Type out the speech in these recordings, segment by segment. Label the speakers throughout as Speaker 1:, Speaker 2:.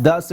Speaker 1: 10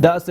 Speaker 1: 10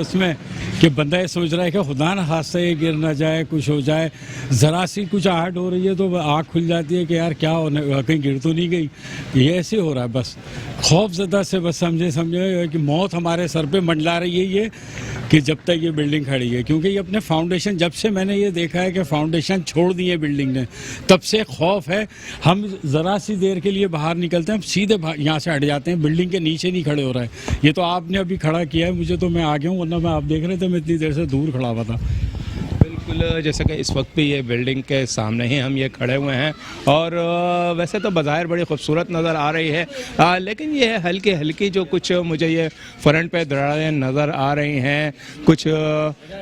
Speaker 2: اس میں کہ بندہ یہ سوچ رہا ہے کہ خدا نہ خاصہ یہ گر نہ جائے, کچھ ہو جائے, ذرا سی کچھ آہٹ ہو رہی ہے تو آنکھ کھل جاتی ہے کہ یار کیا ہونے, کہیں گر تو نہیں گئی. یہ ایسے ہو رہا ہے بس خوف زدہ سے, بس سمجھے کہ موت ہمارے سر پہ منڈلا رہی ہے یہ کہ جب تک یہ بلڈنگ کھڑی ہے. کیونکہ یہ اپنے فاؤنڈیشن, جب سے میں نے یہ دیکھا ہے کہ فاؤنڈیشن چھوڑ دی ہے بلڈنگ نے, تب سے خوف ہے. ہم ذرا سی دیر کے لیے باہر نکلتے ہیں, ہم سیدھے یہاں سے ہٹ جاتے ہیں, بلڈنگ کے نیچے نہیں کھڑے ہو رہا ہے. یہ تو آپ نے ابھی کھڑا کیا ہے مجھے, تو میں آ گیا ہوں, ورنہ میں آپ دیکھ رہے تھے میں اتنی دیر سے دور کھڑا ہوا تھا.
Speaker 3: بالکل جیسے کہ اس وقت بھی یہ بلڈنگ کے سامنے ہی ہم یہ کھڑے ہوئے ہیں, اور ویسے تو بظاہر بڑی خوبصورت نظر آ رہی ہے, لیکن یہ ہلکی ہلکی جو کچھ مجھے یہ فرنٹ پہ دراڑیں نظر آ رہی ہیں, کچھ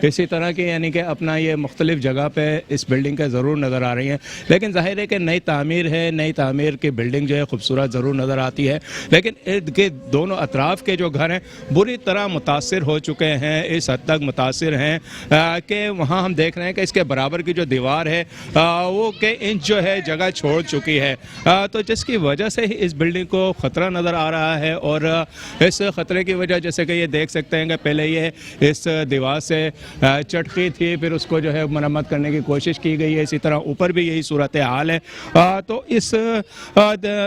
Speaker 3: اسی طرح کی, یعنی کہ اپنا یہ مختلف جگہ پہ اس بلڈنگ کے ضرور نظر آ رہی ہیں. لیکن ظاہر ہے کہ نئی تعمیر ہے, نئی تعمیر کی بلڈنگ جو ہے خوبصورت ضرور نظر آتی ہے, لیکن ارد گرد دونوں اطراف کے جو گھر ہیں بری طرح متاثر ہو چکے ہیں, اس حد تک متاثر ہیں کہ وہاں ہم دیکھ رہے ہیں کہ اس کے برابر کی جو دیوار ہے وہ کئی انچ جو ہے جگہ چھوڑ چکی ہے, تو جس کی وجہ سے ہی اس بلڈنگ کو خطرہ نظر آ رہا ہے. اور اس خطرے کی وجہ جیسے کہ یہ دیکھ سکتے ہیں کہ پہلے یہ اس دیوار سے چٹکی تھی, پھر اس کو جو ہے مرمت کرنے کی کوشش کی گئی ہے, اسی طرح اوپر بھی یہی صورتحال ہے. تو اس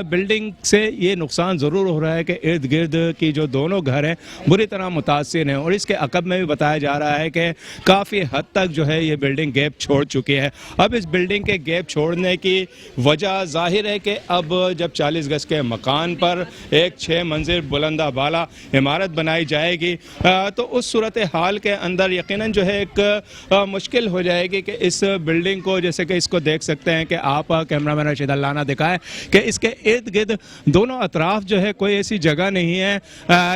Speaker 3: بلڈنگ سے یہ نقصان ضرور ہو رہا ہے کہ ارد گرد کی جو دونوں گھر ہیں بری طرح متاثر ہیں, اور اس کے عقب میں بھی بتایا جا رہا ہے کہ کافی حد تک جو ہے یہ بلڈنگ گیپ چھوڑ چکی ہے. اب اس بلڈنگ کے گیپ چھوڑنے کی وجہ ظاہر ہے کہ اب جب 40 گز کے مکان پر ایک 6 منزل بلندہ بالا عمارت بنائی جائے گی تو اس صورتحال کے اندر یقیناً جو ہے ایک مشکل ہو جائے گی کہ اس بلڈنگ کو, جیسے کہ اس کو دیکھ سکتے ہیں کہ آپ کیمرہ مین رشید اللہ نے دکھائے کہ اس کے ارد گرد دونوں اطراف جو ہے کوئی ایسی جگہ نہیں ہے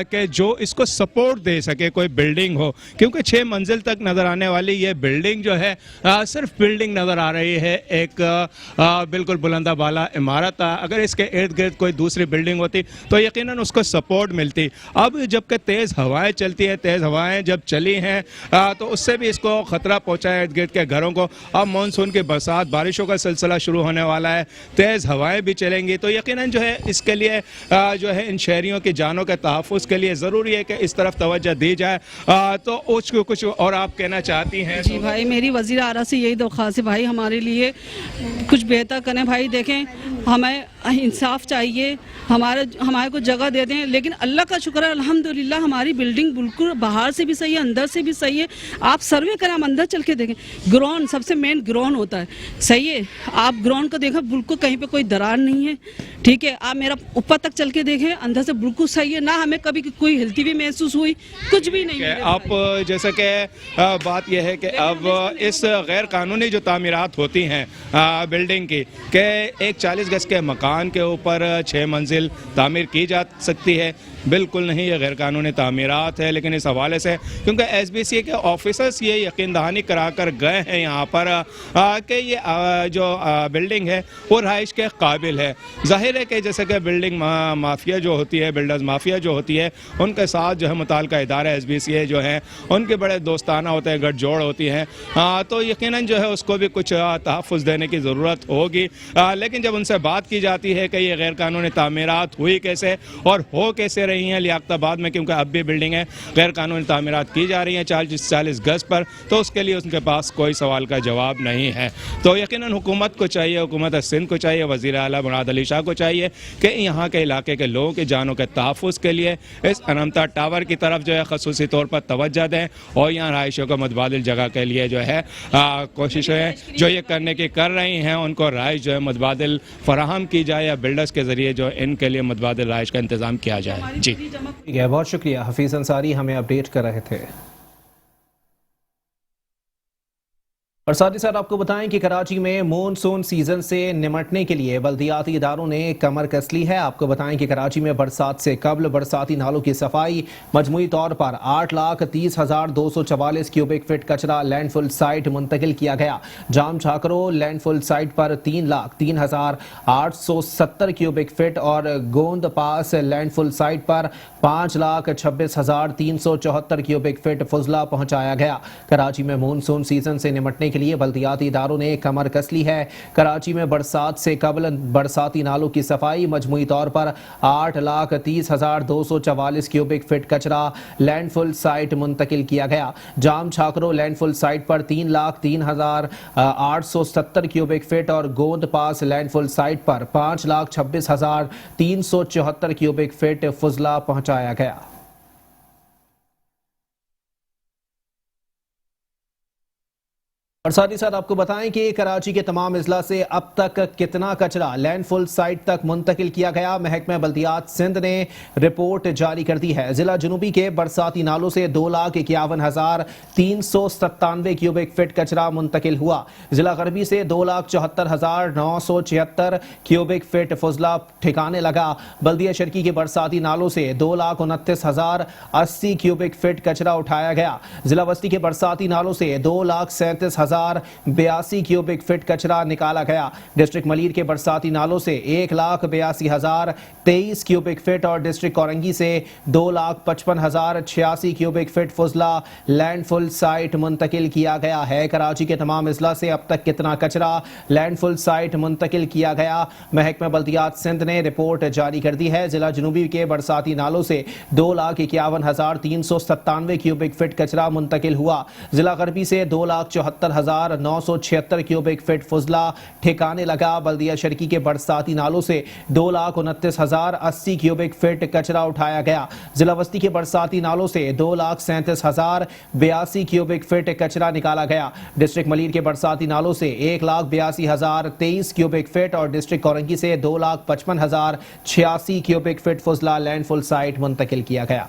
Speaker 3: کہ جو اس کو سپورٹ دے سکے, کوئی بلڈنگ ہو, کیونکہ 6 منزل تک نظر آنے والی یہ بلڈنگ جو ہے صرف بلڈنگ نظر آ رہی ہے, ایک بالکل بلندہ بالا عمارت. اگر اس کے ارد گرد کوئی دوسری بلڈنگ ہوتی تو یقیناً اس کو سپورٹ ملتی. اب جبکہ تیز ہوائیں چلتی ہیں, تیز ہوائیں جب چلی ہیں تو اس سے بھی اس کو خطرہ پہنچا ہے ارد گرد کے گھروں کو. اب مانسون کی برسات, بارشوں کا سلسلہ شروع ہونے والا ہے, تیز ہوائیں بھی چلیں گی, تو یقیناً جو ہے اس کے لیے جو ہے ان شہریوں کی جانوں کے تحفظ کے لیے ضروری ہے کہ اس طرف توجہ دی جائے. تو اس کو کچھ اور آپ کہنا چاہتی ہیں؟
Speaker 4: جی بھائی, میری وزیر اعلیٰ سے یہی درخواست ہے بھائی, ہمارے لیے کچھ بہتر کریں بھائی. دیکھیں ہمیں انصاف چاہیے, ہمارے کو جگہ دے دیں. لیکن اللہ کا شکر ہے الحمدللہ ہماری بلڈنگ بالکل باہر سے بھی صحیح ہے, اندر سے بھی صحیح ہے. آپ سروے کریں, ہم اندر چل کے دیکھیں, گراؤنڈ سب سے مین گراؤنڈ ہوتا ہے, صحیح ہے. آپ گراؤنڈ کو دیکھیں بالکل کہیں پہ کوئی درار نہیں ہے, ٹھیک ہے. آپ میرا اوپر تک چل کے دیکھیں, اندر سے بالکل صحیح ہے, نہ ہمیں کبھی کوئی ہلتی بھی محسوس ہوئی, کچھ بھی نہیں.
Speaker 3: آپ جیسے کہ بات یہ ہے کہ اب اس غیر قانونی جو تعمیرات ہوتی ہیں بلڈنگ کی, کہ ایک 40 گز کے مکان کے اوپر 6 منزل تعمیر کی جا سکتی ہے, بالکل نہیں, یہ غیر قانونی تعمیرات ہے. لیکن اس حوالے سے کیونکہ ایس بی سی کے آفیسرز یہ یقین دہانی کرا کر گئے ہیں یہاں پر کہ یہ جو بلڈنگ ہے وہ رہائش کے قابل ہے. ظاہر ہے کہ جیسے کہ بلڈنگ مافیا جو ہوتی ہے, بلڈرز مافیا جو ہوتی ہے, ان کے ساتھ جو ہے متعلقہ ادارہ ایس بی سی جو ہیں ان کے بڑے دوستانہ ہوتے ہیں, گٹھ جوڑ ہوتی ہیں, تو یقیناً جو ہے اس کو بھی کچھ تحفظ دینے کی ضرورت ہوگی. لیکن جب ان سے بات کی جاتی ہے کہ یہ غیر قانونی تعمیرات ہوئی کیسے اور ہو کیسے رہی ہیں لیاقت آباد میں, کیونکہ اب بھی بلڈنگیں غیر قانونی تعمیرات کی جا رہی ہیں 40 گز پر, تو اس کے لیے ان کے پاس کوئی سوال کا جواب نہیں ہے. تو یقیناً حکومت کو چاہیے, حکومت سندھ کو چاہیے, وزیر اعلیٰ مراد علی شاہ کو چاہیے کہ یہاں کے علاقے کے لوگوں کی جانوں کے تحفظ کے لیے اس انمتا ٹاور کی طرف جو ہے خصوصی طور پر توجہ دیں, اور یہاں رہائشیوں کو متبادل جگہ کے لیے جو ہے کوششیں جو یہ کرنے کی کر رہی ہیں ان کو رہائش جو ہے متبادل فراہم کی جائے, یا بلڈرز کے ذریعے جو ان کے لیے متبادل رہائش کا انتظام کیا جائے. جی
Speaker 1: بہت شکریہ حفیظ انصاری, ہمیں اپڈیٹ کر رہے تھے. اور ساتھ ہی ساتھ آپ کو بتائیں کہ کراچی میں مونسون سیزن سے نمٹنے کے لیے بلدیاتی اداروں نے کمر کس لی ہے. آپ کو بتائیں کہ کراچی میں برسات سے قبل برساتی نالوں کی صفائی, مجموعی طور پر 8,30,244 کیوبک فٹ کچرا لینڈ فل سائٹ منتقل کیا گیا. جام چھاکرو لینڈ فل سائٹ پر 3,03,870 کیوبک فٹ اور گوند پاس لینڈ فل سائٹ پر 5,26,374 کیوبک فٹ فضلہ پہنچایا گیا. کراچی میں مونسون سیزن سے نمٹنے کے لیے بلدیاتی اداروں نے کمر کس لی ہے۔ کراچی میں برسات سے قبل برساتی نالوں کی صفائی، مجموعی طور پر 8,30,244 کیوبک فٹ کچرا لینڈ فل سائٹ منتقل کیا گیا۔ جام چھاکرو لینڈ فل سائٹ پر 3,03,870 کیوبک فٹ اور گوند پاس لینڈ فل سائٹ پر 5,26,374 کیوبک فٹ فضلہ پہنچایا گیا۔ اور ساتھ ہی ساتھ آپ کو بتائیں کہ کراچی کے تمام اضلاع سے اب تک کتنا کچرا لینڈ فل سائٹ تک منتقل کیا گیا۔ محکمہ بلدیات سندھ نے رپورٹ جاری کر دی ہے۔ ضلع جنوبی کے برساتی نالوں سے 2,51,397 کیوبک فٹ کچرا منتقل ہوا۔ ضلع غربی سے 2,74,976 کیوبک فٹ فضلہ ٹھکانے لگا۔ بلدیہ شرقی کے برساتی نالوں سے 2,29,080 کیوبک فٹ کچرا اٹھایا گیا۔ ضلع وسطی کے برساتی نالوں سے 2,37,082 کیوبک فٹ کچرا نکالا گیا۔ ڈسٹرکٹ ملیر کے برساتی نالوں سے 1,82,023 کیوبک فٹ اور ڈسٹرکٹ کورنگی سے 2,55,086 کیوبک فٹ فضلہ لینڈ فل سائٹ منتقل کیا گیا ہے۔ کراچی کے تمام اضلاع سے اب تک کتنا کچرا لینڈ فل سائٹ منتقل کیا گیا، محکمہ بلدیات سندھ نے رپورٹ جاری کر دی ہے۔ ضلع جنوبی کے برساتی نالوں سے 2,51,397 کیوبک فٹ کچرا منتقل ہوا۔ ضلع غربی سے 2,74,976 کیوبک فٹ فضلہ ٹھکانے لگا۔ بلدیہ شرقی کے برساتی نالوں سے 2,29,080 کیوبک فٹ کچرا اٹھایا گیا۔ ضلع وسطی کے برساتی نالوں سے 2,37,082 کیوبک فٹ کچرا نکالا گیا۔ ڈسٹرکٹ ملیر کے برساتی نالوں سے 1,82,023 کیوبک فٹ اور ڈسٹرکٹ کورنگی سے 2,55,086 کیوبک فٹ فضلہ لینڈ فل سائٹ منتقل کیا گیا۔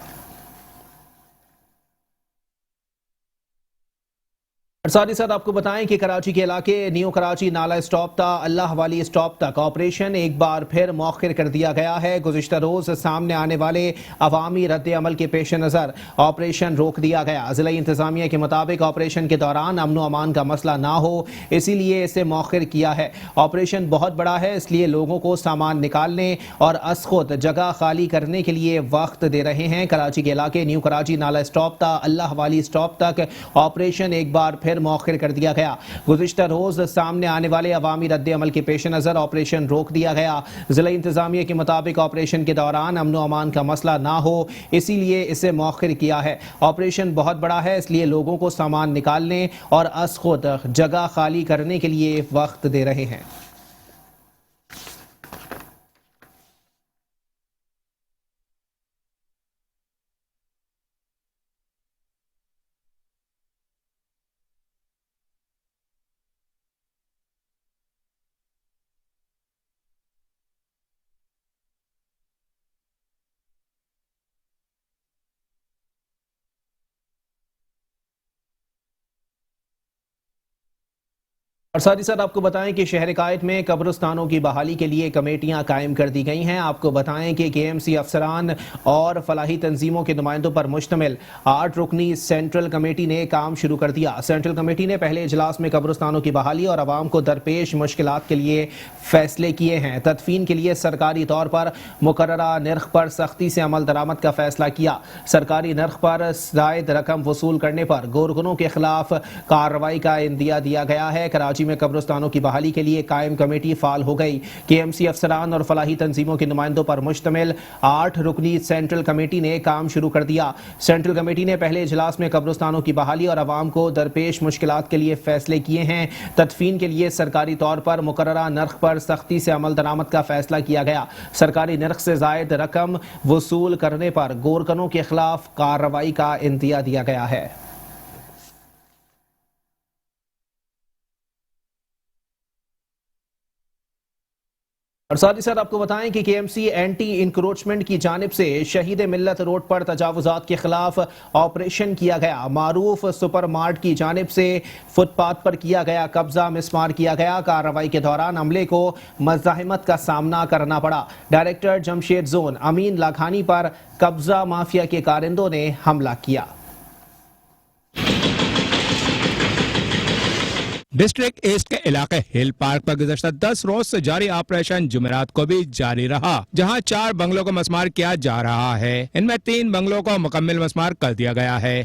Speaker 1: اور ساتھ ہی ساتھ آپ کو بتائیں کہ کراچی کے علاقے نیو کراچی نالا اسٹاپ تا اللہ والی اسٹاپ تک آپریشن ایک بار پھر مؤخر کر دیا گیا ہے۔ گزشتہ روز سامنے آنے والے عوامی رد عمل کے پیش نظر آپریشن روک دیا گیا۔ ضلع انتظامیہ کے مطابق آپریشن کے دوران امن و امان کا مسئلہ نہ ہو، اسی لیے اسے مؤخر کیا ہے۔ آپریشن بہت بڑا ہے، اس لیے لوگوں کو سامان نکالنے اور از خود جگہ خالی کرنے کے لیے وقت دے رہے ہیں۔ کراچی کے علاقے نیو کراچی نالا اسٹاپ تا اللہ والی اسٹاپ تک آپریشن ایک بار پھر مؤخر کر دیا گیا۔ گزشتہ روز سامنے آنے والے عوامی رد عمل کے پیش نظر آپریشن روک دیا گیا۔ ضلع انتظامیہ کے مطابق آپریشن کے دوران امن و امان کا مسئلہ نہ ہو، اسی لیے اسے مؤخر کیا ہے۔ آپریشن بہت بڑا ہے، اس لیے لوگوں کو سامان نکالنے اور از خود جگہ خالی کرنے کے لیے وقت دے رہے ہیں۔ اور ساتھ ہی ساتھ آپ کو بتائیں کہ شہر قائد میں قبرستانوں کی بحالی کے لیے کمیٹیاں قائم کر دی گئی ہیں۔ آپ کو بتائیں کہ KMC افسران اور فلاحی تنظیموں کے نمائندوں پر مشتمل 8 رکنی سینٹرل کمیٹی نے کام شروع کر دیا۔ سینٹرل کمیٹی نے پہلے اجلاس میں قبرستانوں کی بحالی اور عوام کو درپیش مشکلات کے لیے فیصلے کیے ہیں۔ تدفین کے لیے سرکاری طور پر مقررہ نرخ پر سختی سے عمل درآمد کا فیصلہ کیا۔ سرکاری نرخ پر زائد رقم وصول کرنے پر گورکنوں کے خلاف کارروائی کا اندیا دیا گیا ہے۔ کراچی میں قبرستانوں کی بحالی کے لیے قائم کمیٹی فعال ہو گئی۔ KMC افسران اور فلاحی تنظیموں کے نمائندوں پر مشتمل 8 رکنی سینٹرل کمیٹی نے کام شروع کر دیا۔ سینٹرل کمیٹی نے پہلے اجلاس میں قبرستانوں کی بحالی اور عوام کو درپیش مشکلات کے لیے فیصلے کیے ہیں۔ تدفین کے لیے سرکاری طور پر مقررہ نرخ پر سختی سے عمل درآمد کا فیصلہ کیا گیا۔ سرکاری نرخ سے زائد رقم وصول کرنے پر گورکنوں کے خلاف کارروائی کا اندیا دیا گیا ہے۔ اور ساتھ ہی ساتھ آپ کو بتائیں کہ KMC اینٹی انکروچمنٹ کی جانب سے شہید ملت روڈ پر تجاوزات کے خلاف آپریشن کیا گیا۔ معروف سپر مارٹ کی جانب سے فٹ پاتھ پر کیا گیا قبضہ مسمار کیا گیا۔ کارروائی کے دوران عملے کو مزاحمت کا سامنا کرنا پڑا۔ ڈائریکٹر جمشید زون امین لاکھانی پر قبضہ مافیا کے کارندوں نے حملہ کیا۔
Speaker 3: ڈسٹرکٹ ایسٹ کے علاقے ہل پارک پر گزشتہ 10 روز سے جاری آپریشن جمعرات کو بھی جاری رہا، جہاں 4 بنگلوں کو مسمار کیا جا رہا ہے۔ ان میں 3 بنگلوں کو مکمل مسمار کر دیا گیا ہے۔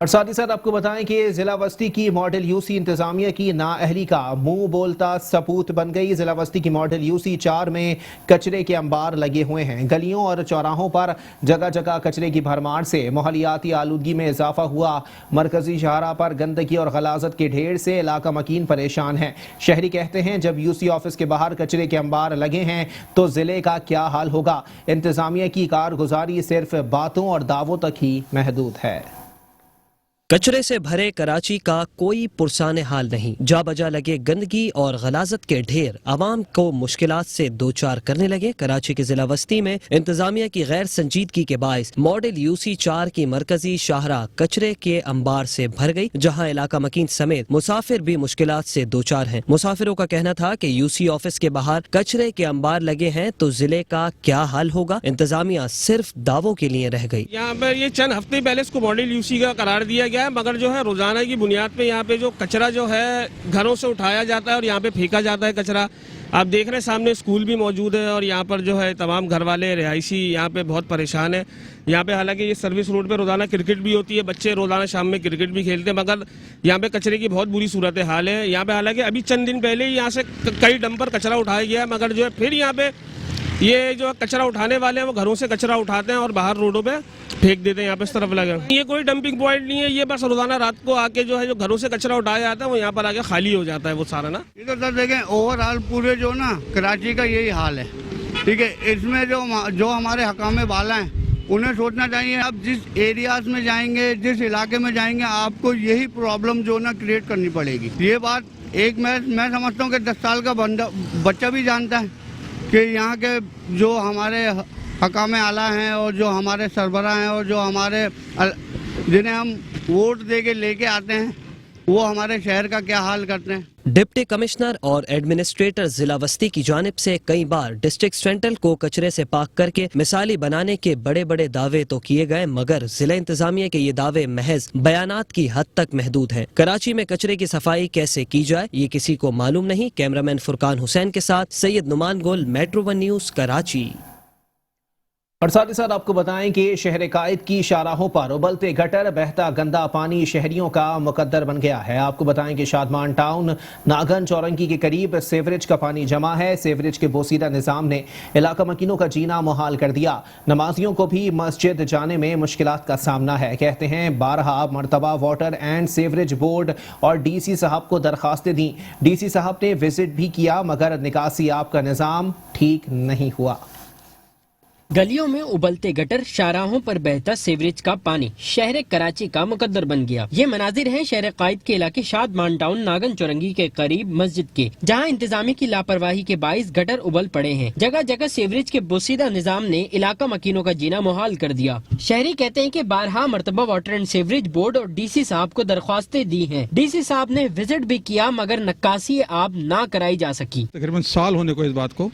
Speaker 1: اور ساتھ ہی ساتھ آپ کو بتائیں کہ ضلع وسطی کی ماڈل یوسی انتظامیہ کی نااہلی کا منہ بولتا ثبوت بن گئی۔ ضلع وسطی کی ماڈل یوسی 4 میں کچرے کے انبار لگے ہوئے ہیں۔ گلیوں اور چوراہوں پر جگہ جگہ کچرے کی بھرمار سے ماحولیاتی آلودگی میں اضافہ ہوا۔ مرکزی شاہراہ پر گندگی اور غلاظت کے ڈھیر سے علاقہ مکین پریشان ہیں۔ شہری کہتے ہیں جب یوسی آفس کے باہر کچرے کے انبار لگے ہیں تو ضلع کا کیا حال ہوگا۔ انتظامیہ کی کارگزاری صرف باتوں اور دعووں تک ہی محدود ہے۔
Speaker 5: کچرے سے بھرے کراچی کا کوئی پرسان حال نہیں۔ جا بجا لگے گندگی اور غلاظت کے ڈھیر عوام کو مشکلات سے دوچار کرنے لگے۔ کراچی کے ضلع وسطی میں انتظامیہ کی غیر سنجیدگی کے باعث ماڈل یوسی 4 کی مرکزی شاہراہ کچرے کے انبار سے بھر گئی، جہاں علاقہ مکین سمیت مسافر بھی مشکلات سے دوچار ہیں۔ مسافروں کا کہنا تھا کہ یوسی آفس کے باہر کچرے کے انبار لگے ہیں تو ضلع کا کیا حال ہوگا۔ انتظامیہ صرف دعووں کے لیے رہ گئی۔
Speaker 6: یہاں پر یہ چند ہفتے پہلے اس کو ماڈل یوسی کا قرار دیا گیا ہے، مگر جو ہے روزانہ کی بنیاد پہ یہاں پہ جو کچرا جو ہے گھروں سے اٹھایا جاتا ہے اور یہاں پہ پھینکا جاتا ہے کچرا۔ آپ دیکھ رہے ہیں سامنے اسکول بھی موجود ہے اور یہاں پر جو ہے تمام گھر والے رہائشی یہاں پہ بہت پریشان ہیں۔ یہاں پہ حالانکہ یہ سروس روڈ پہ روزانہ کرکٹ بھی ہوتی ہے، بچے روزانہ شام میں کرکٹ بھی کھیلتے ہیں، مگر یہاں پہ کچرے کی بہت بری صورت حال ہے۔ یہاں پہ حالانکہ ابھی چند دن پہلے ہی یہاں سے کئی ڈمپر کچرا اٹھایا گیا ہے، مگر جو ہے پھر یہاں پہ یہ جو کچرا اٹھانے والے ہیں وہ گھروں سے کچرا اٹھاتے ہیں اور باہر روڈوں پہ پھینک دیتے ہیں۔ یہاں پہ اس طرف لگا یہ کوئی ڈمپنگ پوائنٹ نہیں ہے، یہ بس روزانہ رات کو آ کے جو ہے جو گھروں سے کچرا اٹھایا جاتا ہے وہ یہاں پر آ کے خالی ہو جاتا ہے وہ سارا نا۔
Speaker 7: یہ تو سر دیکھیں اوور آل پورے جو نا کراچی کا یہی حال ہے، ٹھیک ہے۔ اس میں جو ہمارے حکام بالا ہیں انہیں سوچنا چاہیے، اب جس ایریاز میں جائیں گے، جس علاقے میں جائیں گے، آپ کو یہی پرابلم جو نا کریٹ کرنی پڑے گی۔ یہ بات ایک میں سمجھتا ہوں کہ 10 سال کا بچہ بھی جانتا ہے کہ یہاں کے جو ہمارے حکام اعلیٰ ہیں اور جو ہمارے سربراہ ہیں اور جو ہمارے جنہیں ہم ووٹ دے کے لے کے آتے ہیں وہ ہمارے شہر کا کیا حال کرتے ہیں۔
Speaker 5: ڈپٹی کمشنر اور ایڈمنسٹریٹر ضلع وسطی کی جانب سے کئی بار ڈسٹرکٹ سینٹرل کو کچرے سے پاک کر کے مثالی بنانے کے بڑے بڑے دعوے تو کیے گئے، مگر ضلع انتظامیہ کے یہ دعوے محض بیانات کی حد تک محدود ہیں۔ کراچی میں کچرے کی صفائی کیسے کی جائے یہ کسی کو معلوم نہیں۔ کیمرامین فرقان حسین کے ساتھ سید نعمان گل، میٹرو 1 نیوز، کراچی۔
Speaker 1: اور ساتھ ہی ساتھ آپ کو بتائیں کہ شہر قائد کی شاہراہوں پر ابلتے گٹر، بہتا گندا پانی شہریوں کا مقدر بن گیا ہے۔ آپ کو بتائیں کہ شادمان ٹاؤن ناگن چورنگی کے قریب سیوریج کا پانی جمع ہے۔ سیوریج کے بوسیدہ نظام نے علاقہ مکینوں کا جینا محال کر دیا۔ نمازیوں کو بھی مسجد جانے میں مشکلات کا سامنا ہے۔ کہتے ہیں 12 مرتبہ واٹر اینڈ سیوریج بورڈ اور ڈی سی صاحب کو درخواستیں دیں، ڈی سی صاحب نے وزٹ بھی کیا، مگر نکاسی آب کا نظام ٹھیک نہیں ہوا۔
Speaker 8: گلیوں میں ابلتے گٹر، شاہراہوں پر بہتا سیوریج کا پانی شہر کراچی کا مقدر بن گیا۔ یہ مناظر ہیں شہر قائد کے علاقے شادمان ٹاؤن ناگن چورنگی کے قریب مسجد کے، جہاں انتظامیہ کی لاپرواہی کے باعث گٹر ابل پڑے ہیں۔ جگہ جگہ سیوریج کے بوسیدہ نظام نے علاقہ مکینوں کا جینا محال کر دیا۔ شہری کہتے ہیں کہ 12 مرتبہ واٹر اینڈ سیوریج بورڈ اور ڈی سی صاحب کو درخواستیں دی ہیں، ڈی سی صاحب نے وزٹ بھی کیا، مگر نکاسی آب نہ کرائی جا سکی۔
Speaker 9: تقریباً سال ہونے کو اس بات کو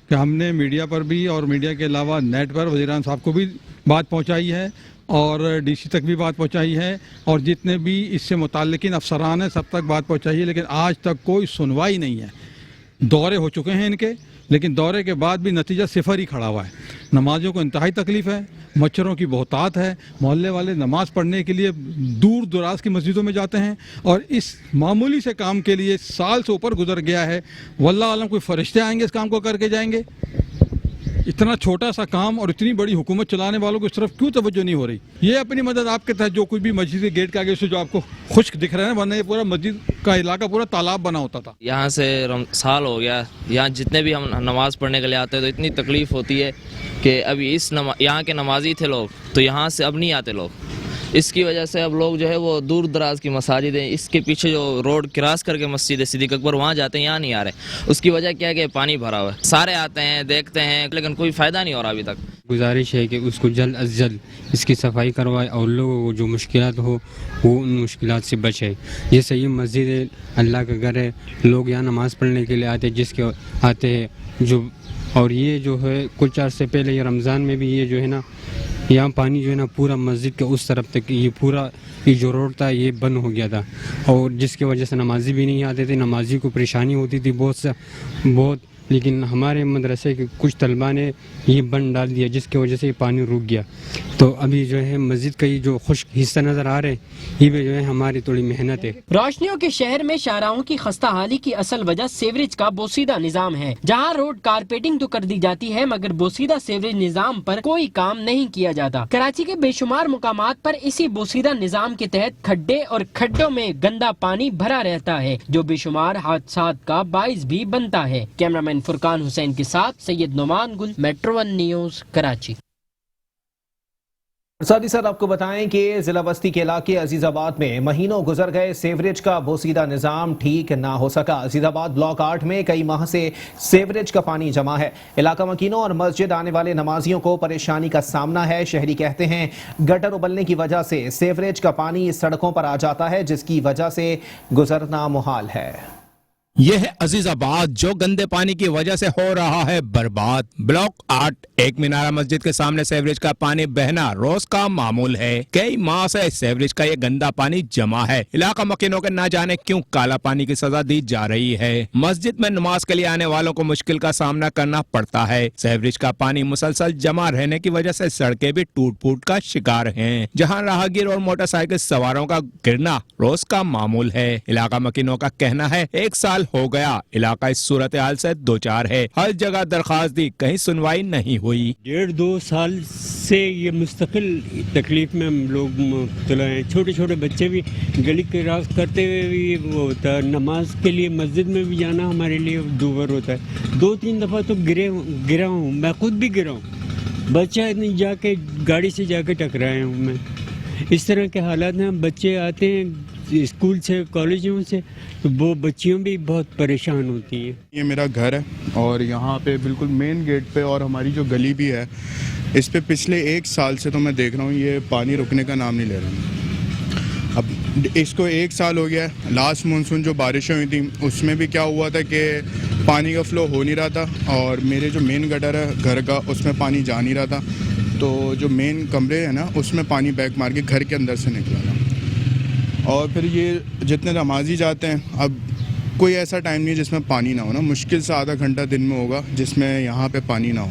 Speaker 9: کہ ہم نے میڈیا پر بھی اور میڈیا کے علاوہ نیٹ پر وزیران صاحب کو بھی بات پہنچائی ہے اور ڈی سی تک بھی بات پہنچائی ہے اور جتنے بھی اس سے متعلقین افسران ہیں سب تک بات پہنچائی ہے، لیکن آج تک کوئی سنوائی نہیں ہے۔ دورے ہو چکے ہیں ان کے، لیکن دورے کے بعد بھی نتیجہ صفر ہی کھڑا ہوا ہے۔ نمازیوں کو انتہائی تکلیف ہے، مچھروں کی بہتات ہے، محلے والے نماز پڑھنے کے لیے دور دراز کی مسجدوں میں جاتے ہیں اور اس معمولی سے کام کے لیے سال سے اوپر گزر گیا ہے۔ واللہ عالم کوئی فرشتے آئیں گے اس کام کو کر کے جائیں گے؟ اتنا چھوٹا سا کام اور اتنی بڑی حکومت چلانے والوں کو اس طرف کیوں توجہ نہیں ہو رہی؟ یہ اپنی مدد آپ کے تحت جو کوئی بھی مسجد کے گیٹ کے آگے سے جو آپ کو خشک دکھ رہا ہے، ورنہ یہ پورا مسجد کا علاقہ پورا تالاب بنا ہوتا تھا۔
Speaker 10: یہاں سے سال ہو گیا، یہاں جتنے بھی ہم نماز پڑھنے کے لیے آتے ہیں تو اتنی تکلیف ہوتی ہے کہ ابھی یہاں کے نمازی تھے لوگ تو یہاں سے اب نہیں آتے لوگ، اس کی وجہ سے اب لوگ جو ہے وہ دور دراز کی مساجد ہیں، اس کے پیچھے جو روڈ کراس کر کے مسجد ہے صدیق اکبر وہاں جاتے ہیں، یہاں نہیں آ رہے۔ اس کی وجہ کیا ہے کہ پانی بھرا ہوا ہے، سارے آتے ہیں دیکھتے ہیں لیکن کوئی فائدہ نہیں ہو رہا ابھی تک۔
Speaker 11: گزارش ہے کہ اس کو جلد از جلد اس کی صفائی کروائے اور لوگوں کو جو مشکلات ہو وہ ان مشکلات سے بچے۔ یہ صحیح مسجد ہے، اللہ کا گھر ہے، لوگ یہاں نماز پڑھنے کے لیے آتے جس کے آتے ہیں جو، اور یہ جو ہے کچھ عرصے پہلے یہ رمضان میں بھی یہ جو ہے نا یہاں پانی جو ہے نا پورا مسجد کے اس طرف تک یہ پورا یہ جو روڈ تھا یہ بند ہو گیا تھا اور جس کی وجہ سے نمازی بھی نہیں آتے تھے، نمازی کو پریشانی ہوتی تھی بہت لیکن ہمارے مدرسے کے کچھ طلبہ نے یہ بند ڈال دیا جس کی وجہ سے یہ پانی رک گیا. تو ابھی جو ہے مسجد کا یہ جو خشک حصہ نظر آ رہے ہیں یہ بھی جو ہے ہماری تھوڑی محنت ہے.
Speaker 8: روشنیوں کے شہر میں شاہراہوں کی خستہ حالی کی اصل وجہ سیوریج کا بوسیدہ نظام ہے. جہاں روڈ کارپیٹنگ تو کر دی جاتی ہے مگر بوسیدہ سیوریج نظام پر کوئی کام نہیں کیا جاتا. کراچی کے بے شمار مقامات پر اسی بوسیدہ نظام کے تحت کھڈے اور کھڈوں میں گندا پانی بھرا رہتا ہے جو بے شمار حادثات کا باعث بھی بنتا ہے. کیمرامین فرقان حسین کے ساتھ سید نعمان گل، میٹرو 1 نیوز، کراچی.
Speaker 1: ساتھ ہی ساتھ آپ کو بتائیں کہ ضلع وسطی کے علاقے عزیز آباد میں مہینوں گزر گئے، سیوریج کا بوسیدہ نظام ٹھیک نہ ہو سکا. عزیز آباد بلاک 8 میں کئی ماہ سے سیوریج کا پانی جمع ہے. علاقہ مکینوں اور مسجد آنے والے نمازیوں کو پریشانی کا سامنا ہے. شہری کہتے ہیں گٹر ابلنے کی وجہ سے سیوریج کا پانی سڑکوں پر آ جاتا ہے جس کی وجہ سے گزرنا محال ہے.
Speaker 3: یہ ہے عزیز آباد جو گندے پانی کی وجہ سے ہو رہا ہے برباد. بلاک 8 ایک مینارہ مسجد کے سامنے سیوریج کا پانی بہنا روز کا معمول ہے. کئی ماہ سے سیوریج کا یہ گندا پانی جمع ہے. علاقہ مکینوں کے نہ جانے کیوں کالا پانی کی سزا دی جا رہی ہے. مسجد میں نماز کے لیے آنے والوں کو مشکل کا سامنا کرنا پڑتا ہے. سیوریج کا پانی مسلسل جمع رہنے کی وجہ سے سڑکیں بھی ٹوٹ پھوٹ کا شکار ہیں جہاں راہگیر اور موٹر سائیکل سواروں کا گرنا روز کا معمول ہے. علاقہ مکینوں کا کہنا ہے 1 سال ہو گیا علاقہ اس صورتحال سے دوچار ہے. ہر جگہ درخواست دی کہیں سنوائی نہیں ہوئی.
Speaker 2: 1.5-2 سال سے یہ مستقل تکلیف میں ہم لوگ مبتلا ہیں. چھوٹے چھوٹے بچے بھی گلی کراس کرتے ہوئے بھی وہ ہوتا ہے. نماز کے لیے مسجد میں بھی جانا ہمارے لیے دوبر ہوتا ہے. 2-3 دفعہ تو گرا ہوں، میں خود بھی گرا ہوں. بچہ نہیں جا کے گاڑی سے جا کے ٹکرایا ہوں میں. اس طرح کے حالات میں بچے آتے ہیں اسکول سے کالجوں سے تو وہ بچیوں بھی بہت پریشان ہوتی ہیں.
Speaker 12: یہ میرا گھر ہے اور یہاں پہ بالکل مین گیٹ پہ اور ہماری جو گلی بھی ہے اس پہ پچھلے 1 سال سے تو میں دیکھ رہا ہوں یہ پانی رکنے کا نام نہیں لے رہا. اب اس کو 1 سال ہو گیا ہے. لاسٹ مانسون جو بارشیں ہوئی تھیں اس میں بھی کیا ہوا تھا کہ پانی کا فلو ہو نہیں رہا تھا اور میرے جو مین گٹر ہے گھر کا اس میں پانی جا نہیں رہا تھا. تو جو مین کمرے ہیں نا اس میں پانی بیک مار کے گھر کے اندر سے نکلا تھا. اور پھر یہ جتنے نمازی جاتے ہیں اب کوئی ایسا ٹائم نہیں ہے جس میں پانی نہ ہو نا. مشکل سے آدھا گھنٹہ دن میں ہوگا جس میں یہاں پہ پانی نہ ہو.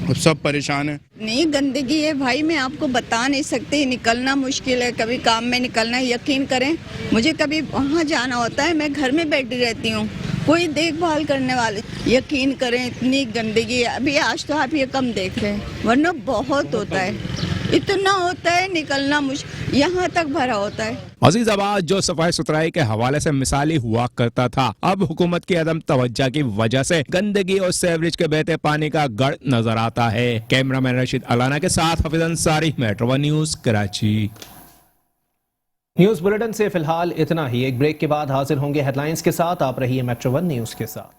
Speaker 12: اب سب پریشان ہیں.
Speaker 13: نہیں گندگی ہے بھائی، میں آپ کو بتا نہیں سکتی. نکلنا مشکل ہے، کبھی کام میں نکلنا ہے. یقین کریں مجھے کبھی وہاں جانا ہوتا ہے میں گھر میں بیٹھی رہتی ہوں، کوئی دیکھ بھال کرنے والے. یقین کریں اتنی گندگی ہے. ابھی آج تو آپ یہ کم دیکھ رہے ہیں ورنہ بہت ہوتا ہے. اتنا ہوتا ہے نکلنا یہاں تک بھرا ہوتا ہے.
Speaker 3: عزیز آباد جو صفائی ستھرائی کے حوالے سے مثالی ہوا کرتا تھا اب حکومت کی عدم توجہ کی وجہ سے گندگی اور سیوریج کے بہتے پانی کا گڑھ نظر آتا ہے. کیمرہ مین رشید علانہ کے ساتھ Hafeez Ansari, metro 1 news, Karachi.
Speaker 1: News bulletin سے فی الحال اتنا ہی. ایک بریک کے بعد حاضر ہوں گے ہیڈ لائنز کے ساتھ. آپ رہیے میٹرو 1 نیوز کے ساتھ.